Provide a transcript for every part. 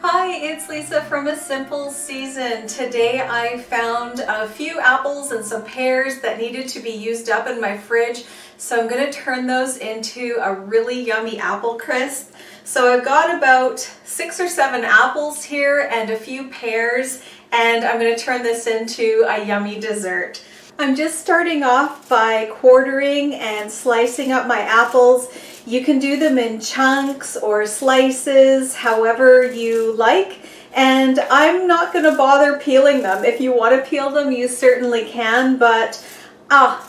Hi, it's Lisa from A Simple Season. Today I found a few apples and some pears that needed to be used up in my fridge, so I'm going to turn those into a really yummy apple crisp. So I've got about 6 or 7 apples here and a few pears, and I'm going to turn this into a yummy dessert. I'm just starting off by quartering and slicing up my apples. You can do them in chunks or slices, however you like. And I'm not going to bother peeling them. If you want to peel them, you certainly can, but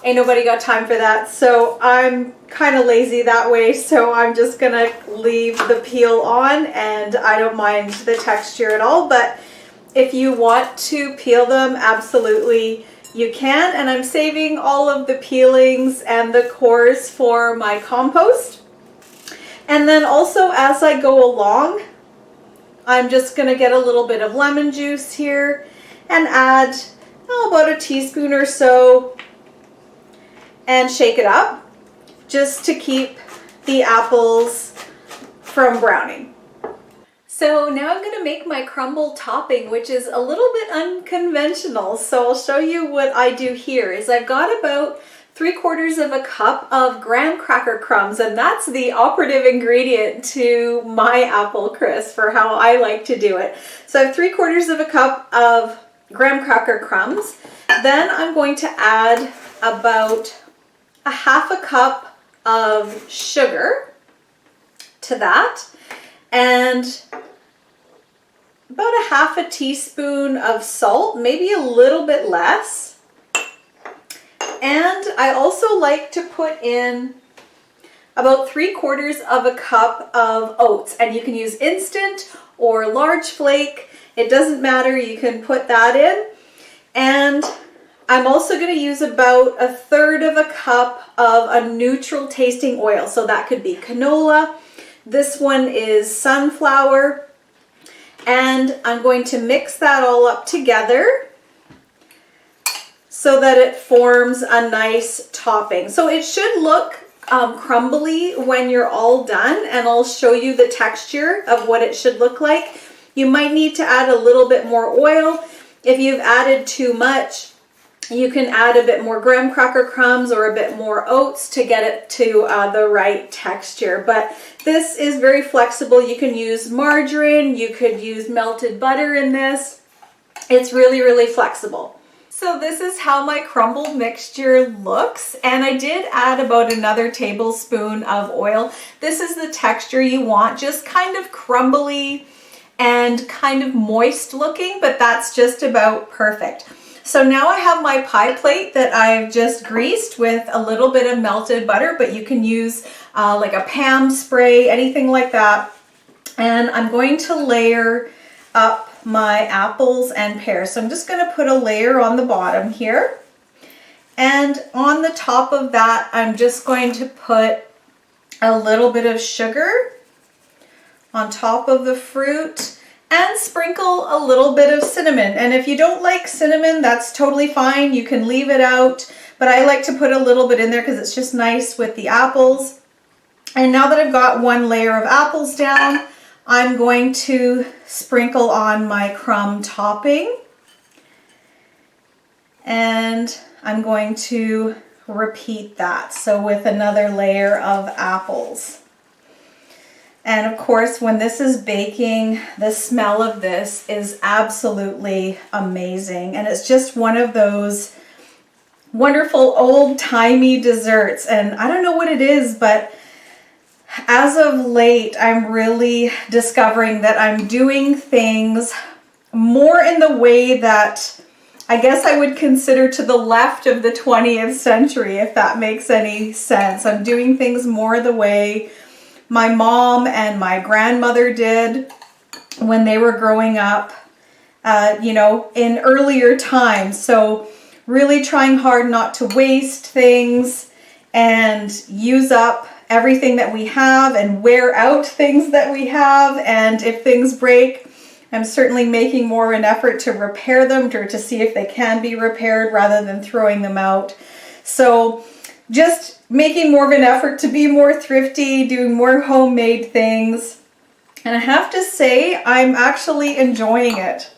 ain't nobody got time for that. So I'm kind of lazy that way, so I'm just going to leave the peel on, and I don't mind the texture at all. But if you want to peel them, absolutely you can. And I'm saving all of the peelings and the cores for my compost. And then also, as I go along, I'm just going to get a little bit of lemon juice here and add about a teaspoon or so and shake it up just to keep the apples from browning. So now I'm going to make my crumble topping, which is a little bit unconventional. So I'll show you what I do here. Is I've got about 3/4 of a cup of graham cracker crumbs, and that's the operative ingredient to my apple crisp for how I like to do it. So I have 3/4 of a cup of graham cracker crumbs. Then I'm going to add about a 1/2 cup of sugar to that, and about a 1/2 teaspoon of salt, maybe a little bit less. And I also like to put in about 3/4 of a cup of oats, and you can use instant or large flake. It doesn't matter, you can put that in. And I'm also going to use about 1/3 of a cup of a neutral tasting oil. So that could be canola. This one is sunflower. And I'm going to mix that all up together so that it forms a nice topping. So it should look crumbly when you're all done, and I'll show you the texture of what it should look like. You might need to add a little bit more oil. If you've added too much, you can add a bit more graham cracker crumbs or a bit more oats to get it to the right texture. But this is very flexible. You can use margarine, you could use melted butter in this. It's really, really flexible. So this is how my crumble mixture looks, and I did add about another tablespoon of oil. This is the texture you want, just kind of crumbly and kind of moist looking, but that's just about perfect. So now I have my pie plate that I've just greased with a little bit of melted butter, but you can use like a Pam spray, anything like that. And I'm going to layer up my apples and pears. So I'm just going to put a layer on the bottom here. And on the top of that, I'm just going to put a little bit of sugar on top of the fruit, and sprinkle a little bit of cinnamon. And if you don't like cinnamon, that's totally fine. You can leave it out, but I like to put a little bit in there because it's just nice with the apples. And now that I've got one layer of apples down, I'm going to sprinkle on my crumb topping. And I'm going to repeat that, so with another layer of apples. And of course, when this is baking, the smell of this is absolutely amazing. And it's just one of those wonderful old-timey desserts. And I don't know what it is, but as of late, I'm really discovering that I'm doing things more in the way that I guess I would consider to the left of the 20th century, if that makes any sense. I'm doing things more the way my mom and my grandmother did when they were growing up, you know, in earlier times. So really trying hard not to waste things and use up everything that we have and wear out things that we have. And if things break, I'm certainly making more of an effort to repair them or to see if they can be repaired rather than throwing them out. So just making more of an effort to be more thrifty, doing more homemade things, And I have to say, I'm actually enjoying it.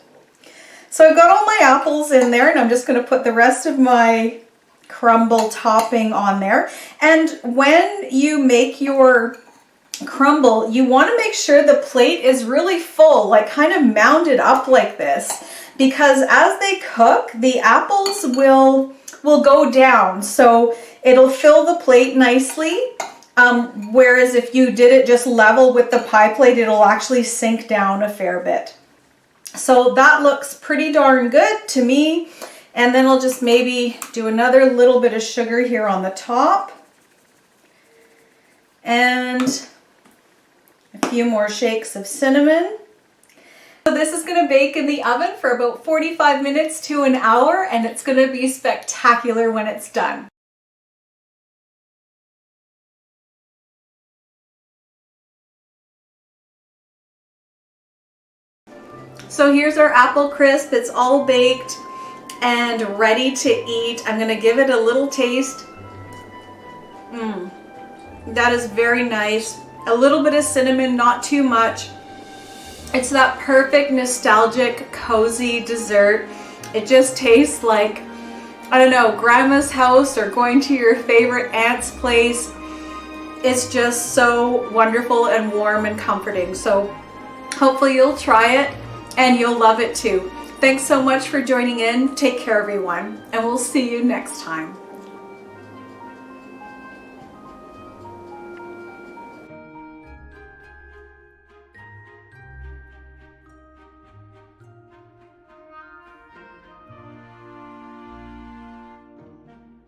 So I've got all my apples in there, and I'm just going to put the rest of my crumble topping on there. And when you make your crumble, you want to make sure the plate is really full, like kind of mounded up like this, because as they cook, the apples will go down. So it'll fill the plate nicely. Whereas if you did it just level with the pie plate, it'll actually sink down a fair bit. So that looks pretty darn good to me. And then I'll just maybe do another little bit of sugar here on the top. And a few more shakes of cinnamon. So this is going to bake in the oven for about 45 minutes to an hour, and it's going to be spectacular when it's done. So here's our apple crisp. It's all baked and ready to eat. I'm gonna give it a little taste. That is very nice. A little bit of cinnamon, not too much. It's that perfect nostalgic, cozy dessert. It just tastes like, I don't know, grandma's house or going to your favorite aunt's place. It's just so wonderful and warm and comforting. So hopefully you'll try it and you'll love it too. Thanks so much for joining in. Take care, everyone, and we'll see you next time.